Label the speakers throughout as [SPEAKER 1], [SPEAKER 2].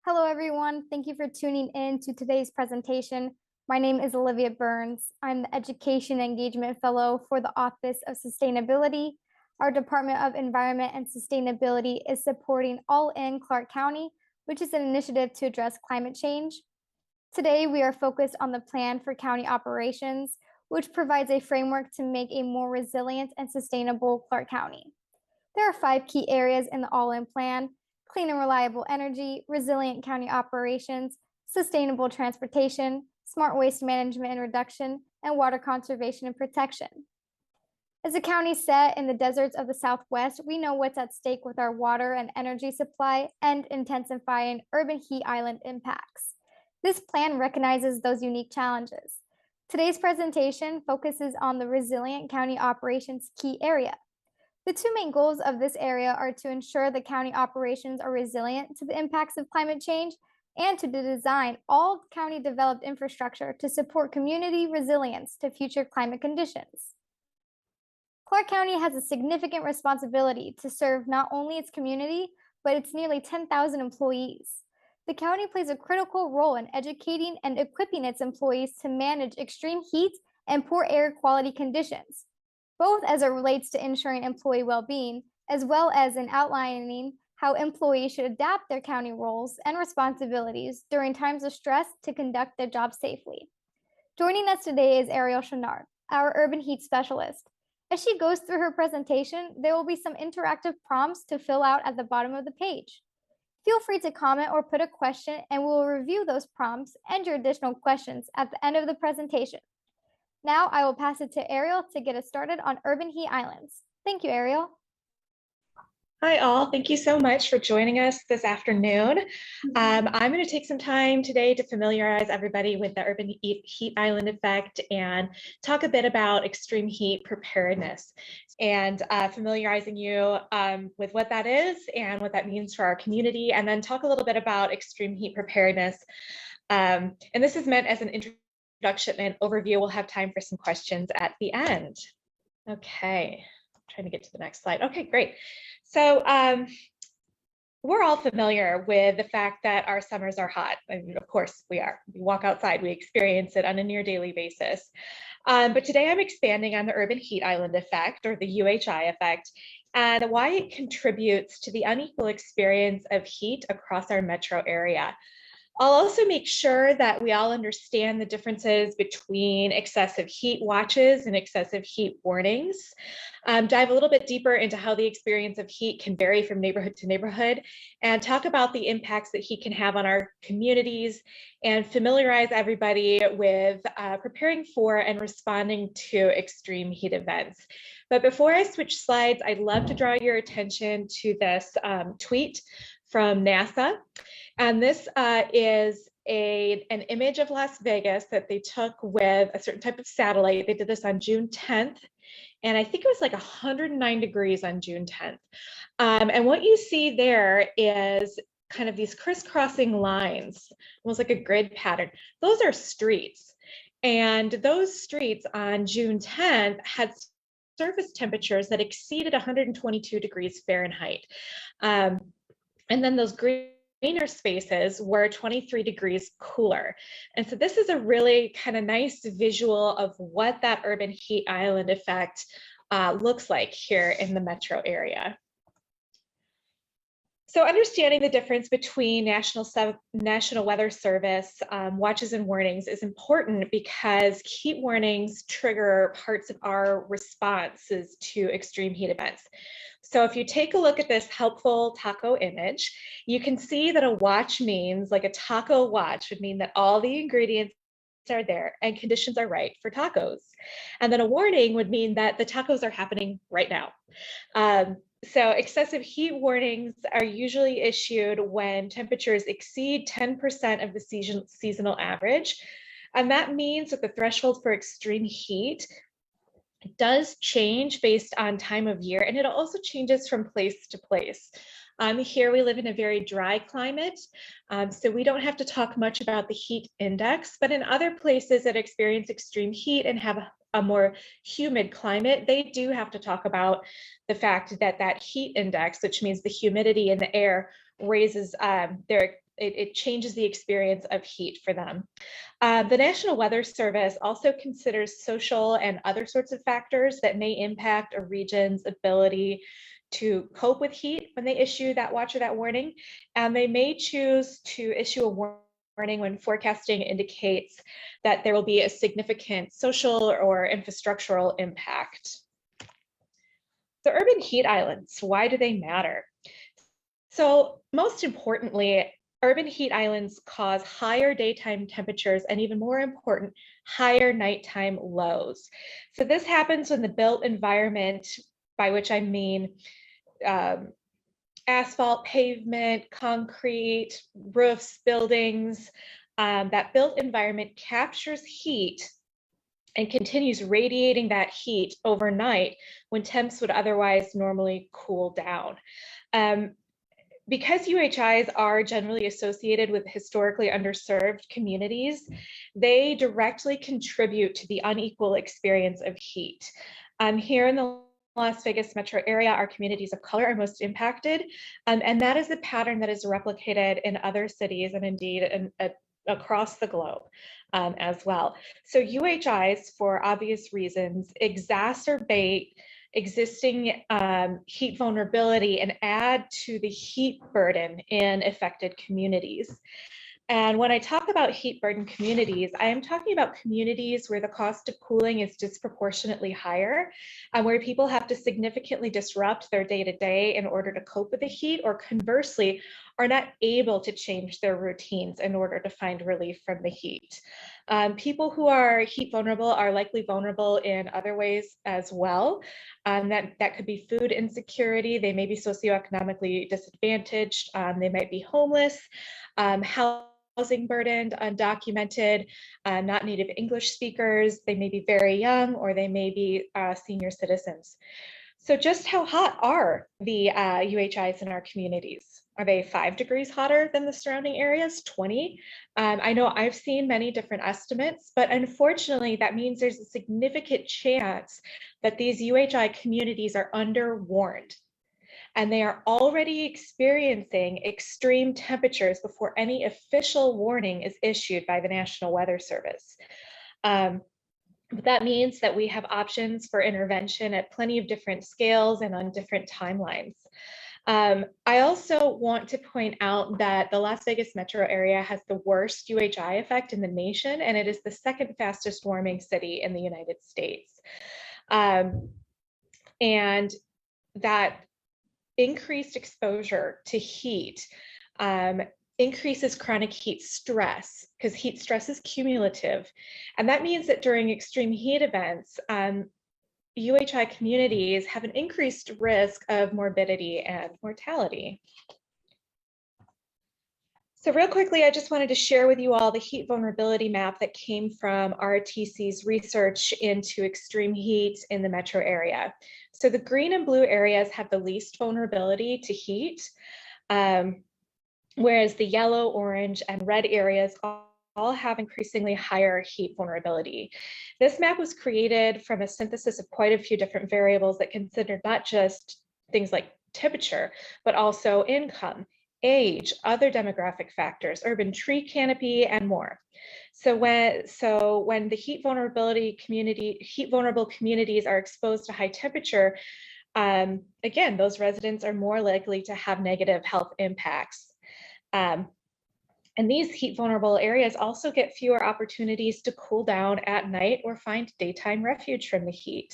[SPEAKER 1] Hello, everyone. Thank you for tuning in to today's presentation. My name is Olivia Burns. I'm the Education Engagement Fellow for the Office of Sustainability. Our Department of Environment and Sustainability is supporting All In Clark County, which is an initiative to address climate change. Today, we are focused on the Plan for County Operations, which provides a framework to make a more resilient and sustainable Clark County. There are 5 key areas in the All In Plan: clean and reliable energy, resilient county operations, sustainable transportation, smart waste management and reduction, and water conservation and protection. As a county set in the deserts of the Southwest, we know what's at stake with our water and energy supply and intensifying urban heat island impacts. This plan recognizes those unique challenges. Today's presentation focuses on the resilient county operations key area. The 2 main goals of this area are to ensure the county operations are resilient to the impacts of climate change and to design all county developed infrastructure to support community resilience to future climate conditions. Clark County has a significant responsibility to serve not only its community, but its nearly 10,000 employees. The county plays a critical role in educating and equipping its employees to manage extreme heat and poor air quality conditions, both as it relates to ensuring employee well-being, as well as in outlining how employees should adapt their county roles and responsibilities during times of stress to conduct their job safely. Joining us today is Ariel Chenard, our urban heat specialist. As she goes through her presentation, there will be some interactive prompts to fill out at the bottom of the page. Feel free to comment or put a question, and we will review those prompts and your additional questions at the end of the presentation. Now I will pass it to Ariel to get us started on urban heat islands. Thank you, Ariel.
[SPEAKER 2] Hi all, thank you so much for joining us this afternoon. I'm going to take some time today to familiarize everybody with the urban heat island effect and talk a bit about extreme heat preparedness and familiarizing you with what that is and what that means for our community, and then talk a little bit about extreme heat preparedness. And this is meant as an introduction and overview. We'll have time for some questions at the end. Okay, I'm trying to get to the next slide. Okay, great. So we're all familiar with the fact that our summers are hot. I mean, of course we are. We walk outside, we experience it on a near daily basis. But today I'm expanding on the urban heat island effect, or the UHI effect, and why it contributes to the unequal experience of heat across our metro area. I'll also make sure that we all understand the differences between excessive heat watches and excessive heat warnings. Dive a little bit deeper into how the experience of heat can vary from neighborhood to neighborhood, and talk about the impacts that heat can have on our communities, and familiarize everybody with preparing for and responding to extreme heat events. But before I switch slides, I'd love to draw your attention to this tweet from NASA. And this is an image of Las Vegas that they took with a certain type of satellite. They did this on June 10th. And I think it was like 109 degrees on June 10th. And what you see there is kind of these crisscrossing lines, almost like a grid pattern. Those are streets. And those streets on June 10th had surface temperatures that exceeded 122 degrees Fahrenheit. And then those greener spaces were 23 degrees cooler. And so this is a really kind of nice visual of what that urban heat island effect looks like here in the metro area. So understanding the difference between National Weather Service watches and warnings is important, because heat warnings trigger parts of our responses to extreme heat events. So if you take a look at this helpful taco image, you can see that a watch means, like a taco watch would mean that all the ingredients are there and conditions are right for tacos. And then a warning would mean that the tacos are happening right now. So excessive heat warnings are usually issued when temperatures exceed 10% of the seasonal average. And that means that the threshold for extreme heat does change based on time of year, and it also changes from place to place. Here we live in a very dry climate, so we don't have to talk much about the heat index, but in other places that experience extreme heat and have a more humid climate, they do have to talk about the fact that that heat index, which means the humidity in the air, raises their it changes the experience of heat for them. The National Weather Service also considers social and other sorts of factors that may impact a region's ability to cope with heat when they issue that watch or that warning. And they may choose to issue a warning when forecasting indicates that there will be a significant social or infrastructural impact. The urban heat islands, why do they matter? So most importantly, urban heat islands cause higher daytime temperatures and, even more important, higher nighttime lows. So this happens when the built environment, by which I mean asphalt, pavement, concrete, roofs, buildings, that built environment captures heat and continues radiating that heat overnight when temps would otherwise normally cool down. Because UHIs are generally associated with historically underserved communities, they directly contribute to the unequal experience of heat. Here in the Las Vegas metro area, our communities of color are most impacted, and that is a pattern that is replicated in other cities and indeed across the globe as well. So UHIs, for obvious reasons, exacerbate existing heat vulnerability and add to the heat burden in affected communities. And when I talk about heat burden communities, I am talking about communities where the cost of cooling is disproportionately higher, and where people have to significantly disrupt their day-to-day in order to cope with the heat, or conversely, are not able to change their routines in order to find relief from the heat. People who are heat vulnerable are likely vulnerable in other ways as well. That could be food insecurity. They may be socioeconomically disadvantaged. They might be homeless, housing burdened, undocumented, not native English speakers. They may be very young, or they may be senior citizens. So just how hot are the UHIs in our communities? Are they 5 degrees hotter than the surrounding areas, 20? I know I've seen many different estimates, but unfortunately that means there's a significant chance that these UHI communities are underwarned, and they are already experiencing extreme temperatures before any official warning is issued by the National Weather Service. That means that we have options for intervention at plenty of different scales and on different timelines. I also want to point out that the Las Vegas metro area has the worst UHI effect in the nation, and it is the second fastest warming city in the United States. And that increased exposure to heat increases chronic heat stress, because heat stress is cumulative. And that means that during extreme heat events, UHI communities have an increased risk of morbidity and mortality. So real quickly, I just wanted to share with you all the heat vulnerability map that came from RTC's research into extreme heat in the metro area. So the green and blue areas have the least vulnerability to heat, whereas the yellow, orange, and red areas all have increasingly higher heat vulnerability. This map was created from a synthesis of quite a few different variables that considered not just things like temperature, but also income, age, other demographic factors, urban tree canopy, and more. So when the heat vulnerable communities are exposed to high temperature, again, those residents are more likely to have negative health impacts. And these heat vulnerable areas also get fewer opportunities to cool down at night or find daytime refuge from the heat.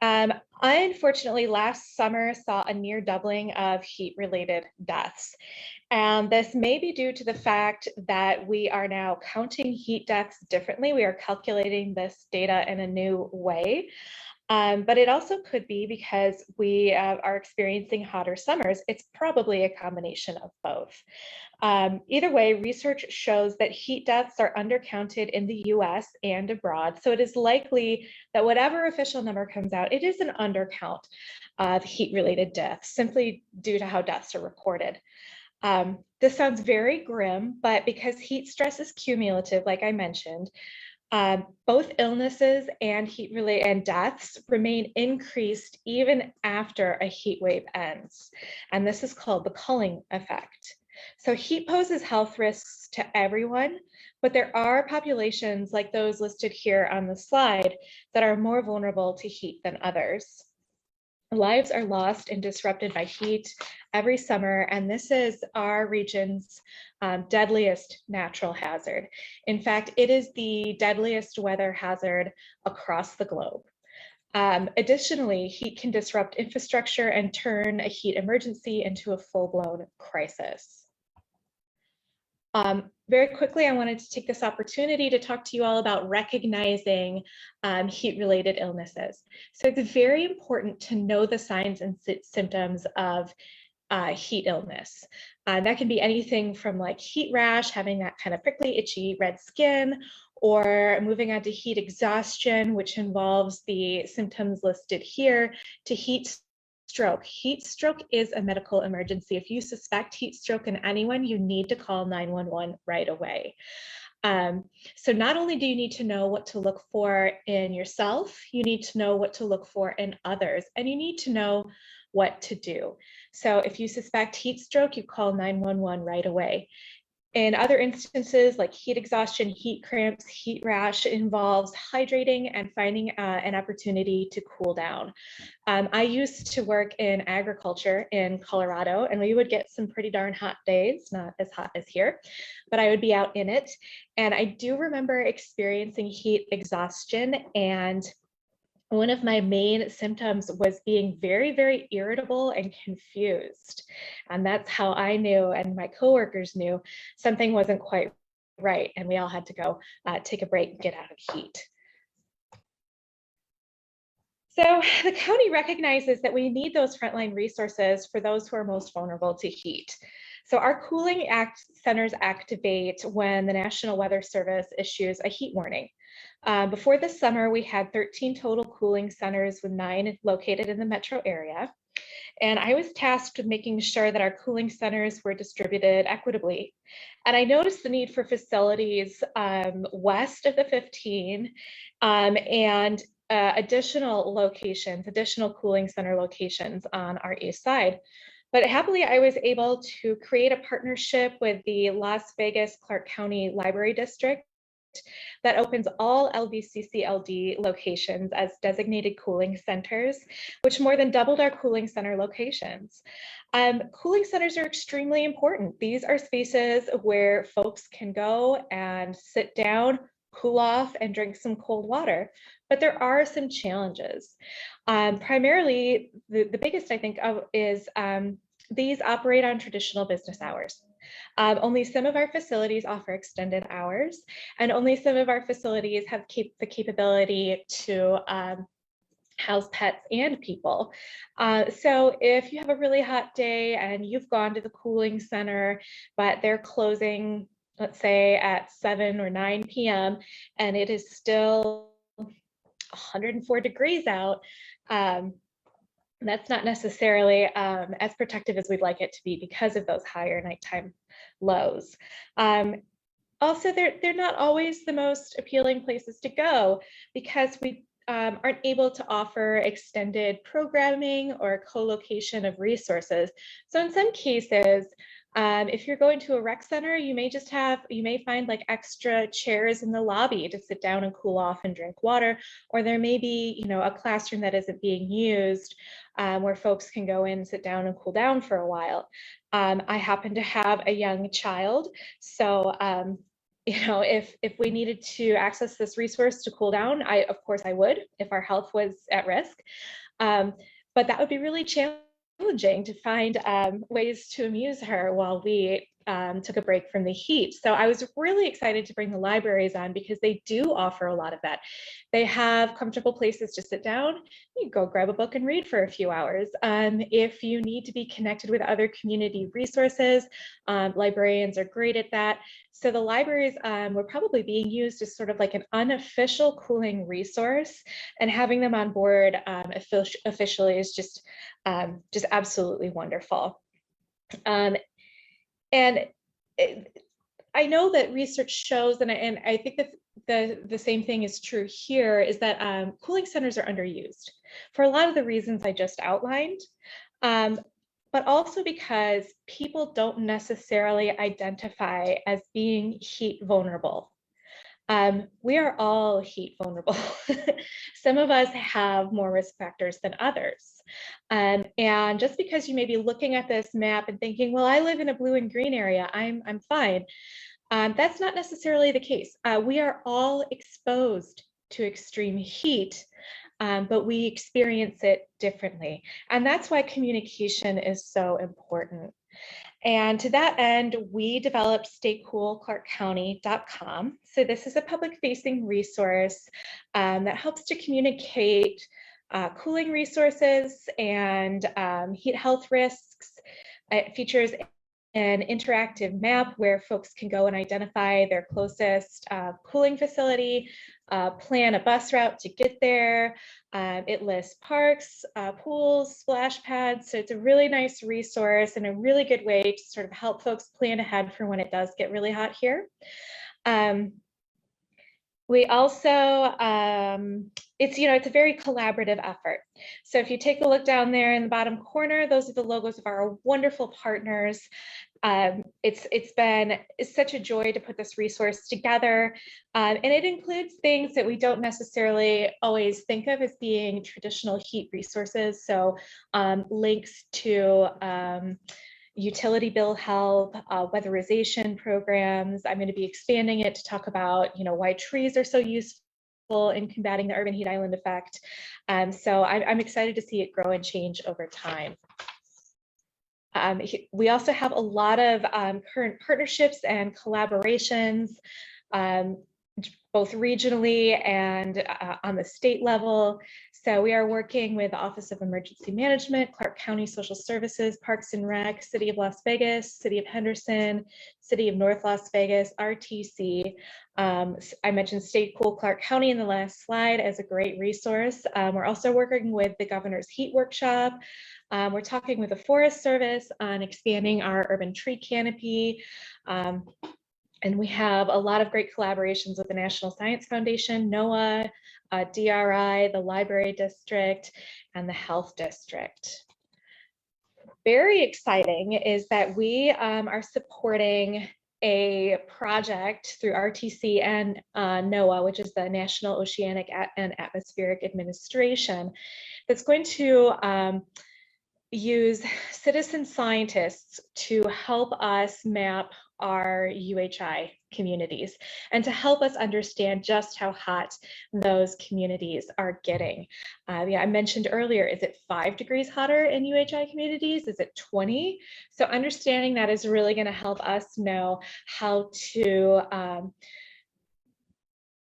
[SPEAKER 2] I unfortunately last summer saw a near doubling of heat-related deaths. And this may be due to the fact that we are now counting heat deaths differently. We are calculating this data in a new way. But it also could be because we are experiencing hotter summers. It's probably a combination of both. Either way, research shows that heat deaths are undercounted in the US and abroad. So it is likely that whatever official number comes out, it is an undercount of heat-related deaths, simply due to how deaths are reported. This sounds very grim, but because heat stress is cumulative, like I mentioned, both illnesses and heat-related deaths remain increased even after a heat wave ends. And this is called the culling effect. So heat poses health risks to everyone, but there are populations like those listed here on the slide that are more vulnerable to heat than others. Lives are lost and disrupted by heat every summer, and this is our region's deadliest natural hazard. In fact, it is the deadliest weather hazard across the globe. Additionally, heat can disrupt infrastructure and turn a heat emergency into a full-blown crisis. Very quickly, I wanted to take this opportunity to talk to you all about recognizing heat-related illnesses. So it's very important to know the signs and symptoms of heat illness. That can be anything from like heat rash, having that kind of prickly, itchy, red skin, or moving on to heat exhaustion, which involves the symptoms listed here, to heat stroke. Heat stroke is a medical emergency. If you suspect heat stroke in anyone, you need to call 911 right away. So not only do you need to know what to look for in yourself, you need to know what to look for in others, and you need to know what to do. So if you suspect heat stroke, you call 911 right away. In other instances, like heat exhaustion, heat cramps, heat rash, involves hydrating and finding an opportunity to cool down. I used to work in agriculture in Colorado, and we would get some pretty darn hot days, not as hot as here, but I would be out in it. And I do remember experiencing heat exhaustion, and one of my main symptoms was being very, very irritable and confused. And that's how I knew, and my coworkers knew, something wasn't quite right. And we all had to go take a break and get out of heat. So the county recognizes that we need those frontline resources for those who are most vulnerable to heat. So our cooling centers activate when the National Weather Service issues a heat warning. Before the summer, we had 13 total cooling centers with 9 located in the metro area. And I was tasked with making sure that our cooling centers were distributed equitably. And I noticed the need for facilities west of the 15 and additional locations, additional cooling center locations on our east side. But happily, I was able to create a partnership with the Las Vegas Clark County Library District that opens all LVCCLD locations as designated cooling centers, which more than doubled our cooling center locations. Cooling centers are extremely important. These are spaces where folks can go and sit down, cool off, and drink some cold water. But there are some challenges. Primarily, the biggest I think of is these operate on traditional business hours. Only some of our facilities offer extended hours, and only some of our facilities have the capability to house pets and people. So if you have a really hot day and you've gone to the cooling center, but they're closing, let's say at 7 or 9 p.m., and it is still 104 degrees out, that's not necessarily as protective as we'd like it to be because of those higher nighttime lows. Also, they're not always the most appealing places to go because we aren't able to offer extended programming or co-location of resources. So in some cases, if you're going to a rec center, you may find like extra chairs in the lobby to sit down and cool off and drink water, or there may be, a classroom that isn't being used where folks can go in, sit down and cool down for a while. I happen to have a young child, so if we needed to access this resource to cool down, of course I would if our health was at risk, but that would be really challenging to find ways to amuse her while we took a break from the heat. So I was really excited to bring the libraries on because they do offer a lot of that. They have comfortable places to sit down. You go grab a book and read for a few hours. If you need to be connected with other community resources, librarians are great at that. So the libraries were probably being used as sort of like an unofficial cooling resource, and having them on board officially is just absolutely wonderful. And I know that research shows, and I think that the same thing is true here, is that cooling centers are underused for a lot of the reasons I just outlined. but also because people don't necessarily identify as being heat vulnerable. We are all heat vulnerable. Some of us have more risk factors than others. And just because you may be looking at this map and thinking, well, I live in a blue and green area, I'm fine. That's not necessarily the case. We are all exposed to extreme heat, but we experience it differently. And that's why communication is so important. And to that end, we developed staycoolclarkcounty.com. So this is a public-facing resource that helps to communicate cooling resources and heat health risks. It features an interactive map where folks can go and identify their closest cooling facility, plan a bus route to get there. It lists parks, pools, splash pads. So it's a really nice resource and a really good way to sort of help folks plan ahead for when it does get really hot here. We also, it's a very collaborative effort. So if you take a look down there in the bottom corner, those are the logos of our wonderful partners. It's such a joy to put this resource together. And it includes things that we don't necessarily always think of as being traditional heat resources. So links to utility bill help, weatherization programs. I'm going to be expanding it to talk about, why trees are so useful in combating the urban heat island effect. So I'm excited to see it grow and change over time. We also have a lot of current partnerships and collaborations, both regionally and on the state level. So we are working with the Office of Emergency Management, Clark County Social Services, Parks and Rec, City of Las Vegas, City of Henderson, City of North Las Vegas, RTC. I mentioned Stay Cool Clark County in the last slide as a great resource. We're also working with the Governor's Heat Workshop. We're talking with the Forest Service on expanding our urban tree canopy. And we have a lot of great collaborations with the National Science Foundation, NOAA, DRI, the Library District, and the Health District. Very exciting is that we are supporting a project through RTC and NOAA, which is the National Oceanic and Atmospheric Administration, that's going to use citizen scientists to help us map our UHI communities and to help us understand just how hot those communities are getting. I mentioned earlier, is it 5 degrees hotter in UHI communities? Is it 20? So understanding that is really going to help us know how to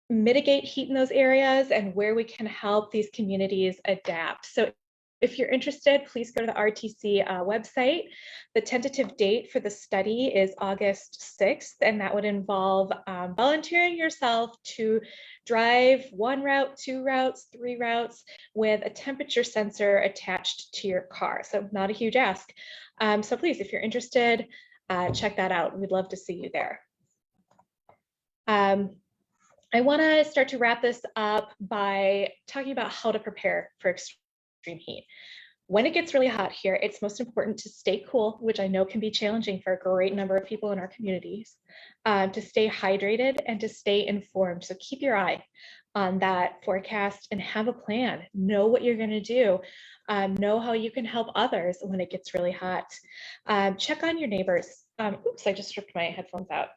[SPEAKER 2] mitigate heat in those areas and where we can help these communities adapt. So if you're interested, please go to the RTC website. The tentative date for the study is August 6th, and that would involve volunteering yourself to drive 1 route, 2 routes, 3 routes with a temperature sensor attached to your car. So not a huge ask. So please, if you're interested, check that out. We'd love to see you there. I want to start to wrap this up by talking about how to prepare for extreme heat. When it gets really hot here, it's most important to stay cool, which I know can be challenging for a great number of people in our communities, to stay hydrated and to stay informed. So keep your eye on that forecast and have a plan. Know what you're going to do. Know how you can help others when it gets really hot. Check on your neighbors. Oops, I just stripped my headphones out.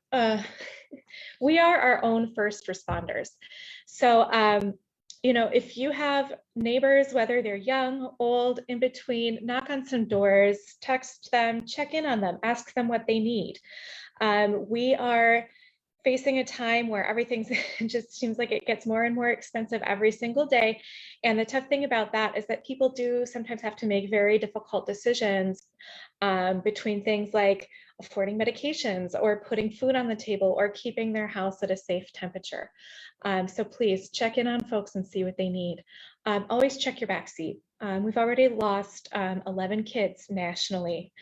[SPEAKER 2] We are our own first responders. So if you have neighbors, whether they're young, old, in between, knock on some doors, text them, check in on them, ask them what they need. We are facing a time where everything just seems like it gets more and more expensive every single day. And the tough thing about that is that people do sometimes have to make very difficult decisions between things like affording medications or putting food on the table or keeping their house at a safe temperature. So please check in on folks and see what they need. Always check your backseat. We've already lost 11 kids nationally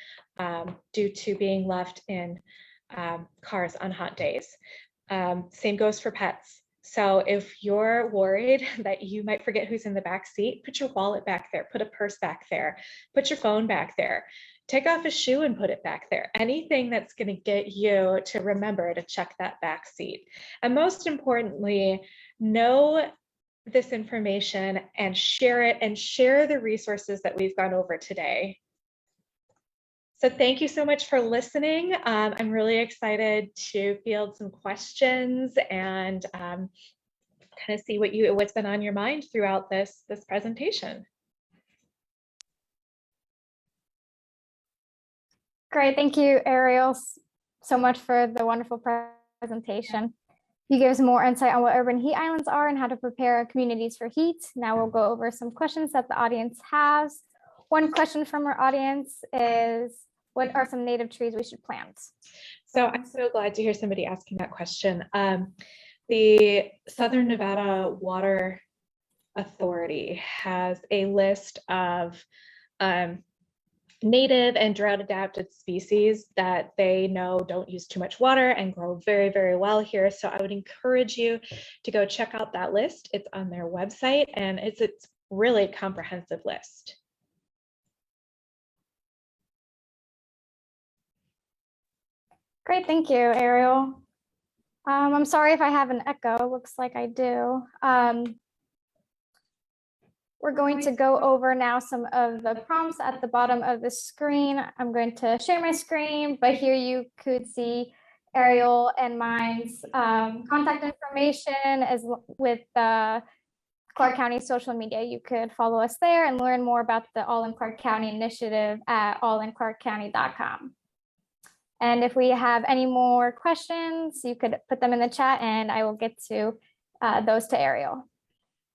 [SPEAKER 2] due to being left in cars on hot days. Same goes for pets. So if you're worried that you might forget who's in the back seat, put your wallet back there, put a purse back there, put your phone back there. take off a shoe and put it back there. Anything that's going to get you to remember to check that back seat. And most importantly, know this information and share it, and share the resources that we've gone over today. So thank you so much for listening. I'm really excited to field some questions and kind of see what's been on your mind throughout this presentation.
[SPEAKER 1] Great, thank you, Ariel, so much for the wonderful presentation. You gave us more insight on what urban heat islands are and how to prepare communities for heat. Now we'll go over some questions that the audience has. One question from our audience is, what are some native trees we should plant?
[SPEAKER 2] So I'm so glad to hear somebody asking that question. The Southern Nevada Water Authority has a list of native and drought adapted species that they know don't use too much water and grow very, very well here. So I would encourage you to go check out that list. It's on their website, and it's really a comprehensive list.
[SPEAKER 1] Great, thank you, Ariel. I'm sorry if I have an echo, looks like I do. We're going to go over now some of the prompts at the bottom of the screen. I'm going to share my screen, but here you could see Ariel and mine's contact information as with the Clark County social media. You could follow us there and learn more about the All in Clark County initiative at allinclarkcounty.com. And if we have any more questions, you could put them in the chat and I will get to those to Ariel.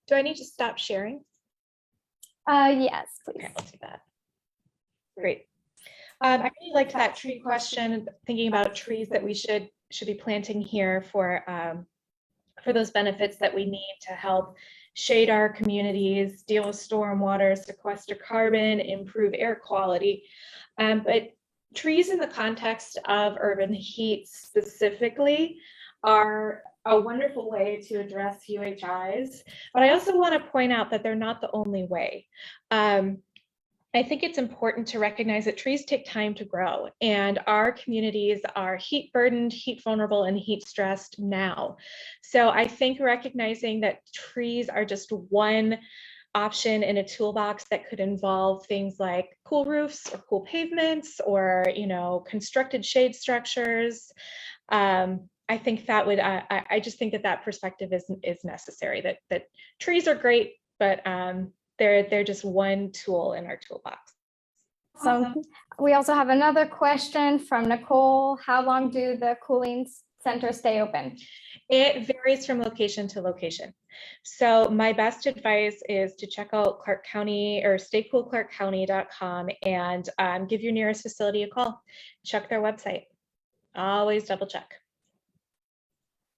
[SPEAKER 2] Do I need to stop sharing?
[SPEAKER 1] Yes, please.
[SPEAKER 2] Okay, I'll do that. Great. I really liked that tree question, thinking about trees that we should be planting here for those benefits that we need to help shade our communities, deal with stormwater, sequester carbon, improve air quality. But trees in the context of urban heat specifically are a wonderful way to address UHIs, but I also want to point out that they're not the only way. I think it's important to recognize that trees take time to grow, and our communities are heat burdened, heat vulnerable, and heat stressed now. So I think recognizing that trees are just one option in a toolbox that could involve things like cool roofs or cool pavements or, constructed shade structures. I think that would, I just think that perspective is necessary, that trees are great, but they're just one tool in our toolbox.
[SPEAKER 1] So we also have another question from Nicole. How long do the cooling centers stay open?
[SPEAKER 2] It varies from location to location. So my best advice is to check out Clark County or staycoolclarkcounty.com and give your nearest facility a call. Check their website. Always double check.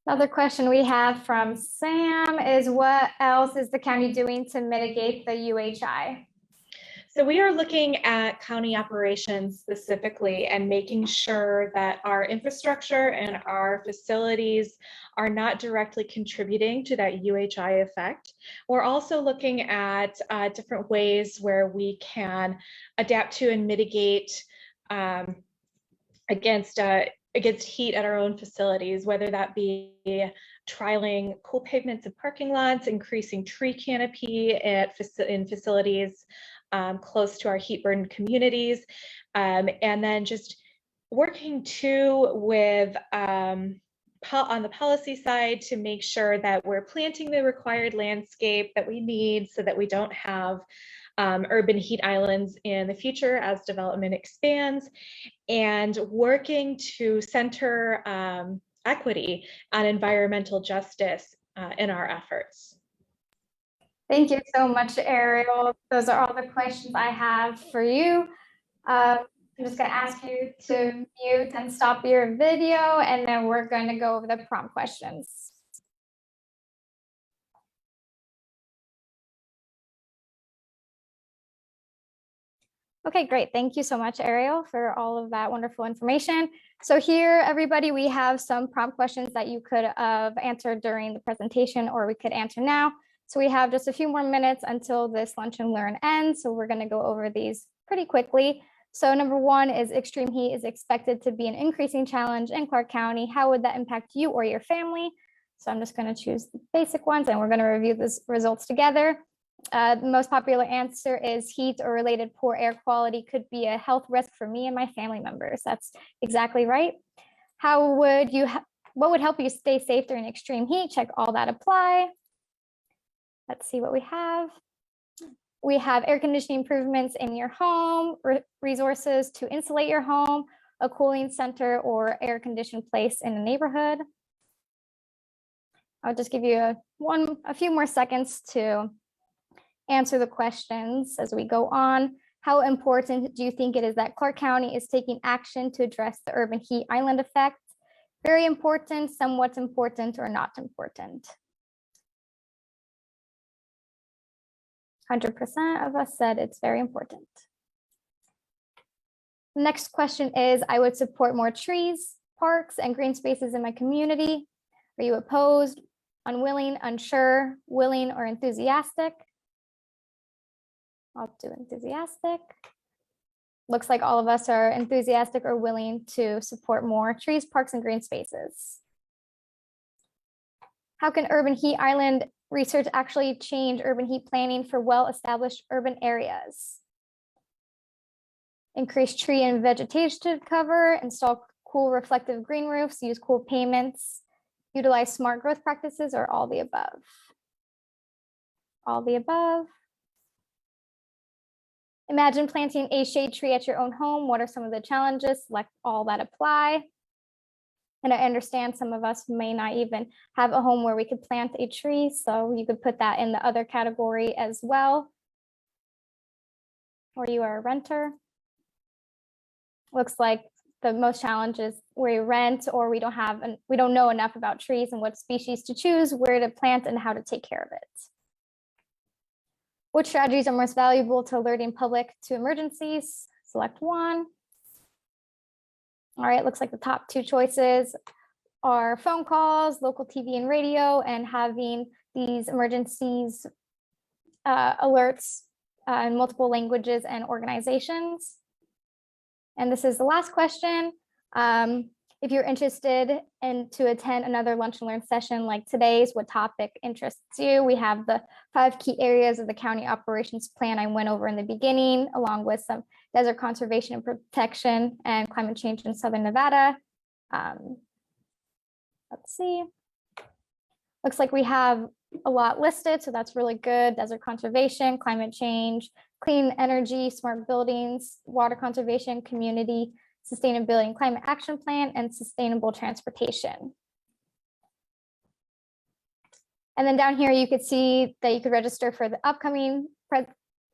[SPEAKER 1] Another question we have from Sam is, what else is the county doing to mitigate the UHI?
[SPEAKER 2] So we are looking at county operations specifically and making sure that our infrastructure and our facilities are not directly contributing to that UHI effect. We're also looking at different ways where we can adapt to and mitigate against heat at our own facilities, whether that be trialing cool pavements and parking lots, increasing tree canopy in facilities close to our heat burdened communities, and then just working too with on the policy side to make sure that we're planting the required landscape that we need so that we don't have urban heat islands in the future as development expands, and working to center equity and environmental justice in our efforts.
[SPEAKER 1] Thank you so much, Ariel. Those are all the questions I have for you. I'm just going to ask you to mute and stop your video, and then we're going to go over the prompt questions. Okay, great. Thank you so much, Ariel, for all of that wonderful information. So here, everybody, we have some prompt questions that you could have answered during the presentation, or we could answer now. So we have just a few more minutes until this lunch and learn ends. So we're going to go over these pretty quickly. So number one is extreme heat is expected to be an increasing challenge in Clark County. How would that impact you or your family? So I'm just going to choose the basic ones and we're going to review the results together. The most popular answer is heat or related poor air quality could be a health risk for me and my family members. That's exactly right. How would you, what would help you stay safe during extreme heat? Check all that apply. Let's see what we have. We have air conditioning improvements in your home, resources to insulate your home, a cooling center or air conditioned place in the neighborhood. I'll just give you a few more seconds to answer the questions as we go on. How important do you think it is that Clark County is taking action to address the urban heat island effect? Very important, somewhat important, or not important? 100% of us said it's very important. Next question is, I would support more trees, parks, and green spaces in my community. Are you opposed, unwilling, unsure, willing, or enthusiastic? I'll do enthusiastic. Looks like all of us are enthusiastic or willing to support more trees, parks, and green spaces. How can urban heat island research actually change urban heat planning for well-established urban areas? Increase tree and vegetation cover, install cool reflective green roofs, use cool payments, utilize smart growth practices, or all the above? All the above. Imagine planting a shade tree at your own home. What are some of the challenges? Select all that apply. And I understand some of us may not even have a home where we could plant a tree, so you could put that in the other category as well. Or you are a renter. Looks like the most challenges where we rent or we don't know enough about trees and what species to choose, where to plant, and how to take care of it. Which strategies are most valuable to alerting public to emergencies? Select one. All right, looks like the top two choices are phone calls, local TV and radio, and having these emergencies alerts in multiple languages and organizations. And this is the last question. If you're interested in to attend another Lunch and Learn session like today's, what topic interests you? We have the 5 key areas of the county operations plan I went over in the beginning, along with some desert conservation and protection and climate change in Southern Nevada. Let's see. Looks like we have a lot listed, so that's really good. Desert conservation, climate change, clean energy, smart buildings, water conservation, community sustainability and climate action plan, and sustainable transportation. And then down here, you could see that you could register for the upcoming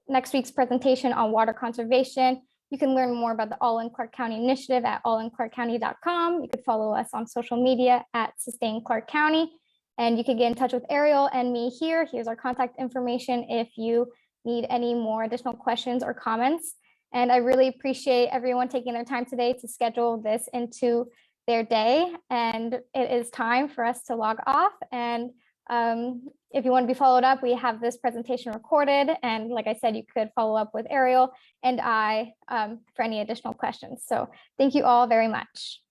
[SPEAKER 1] next week's presentation on water conservation. You can learn more about the All in Clark County initiative at allinclarkcounty.com. You could follow us on social media at Sustain Clark County, and you could get in touch with Ariel and me here. Here's our contact information if you need any more additional questions or comments. And I really appreciate everyone taking their time today to schedule this into their day. And it is time for us to log off. And if you want to be followed up, we have this presentation recorded. And like I said, you could follow up with Ariel and I for any additional questions. So thank you all very much.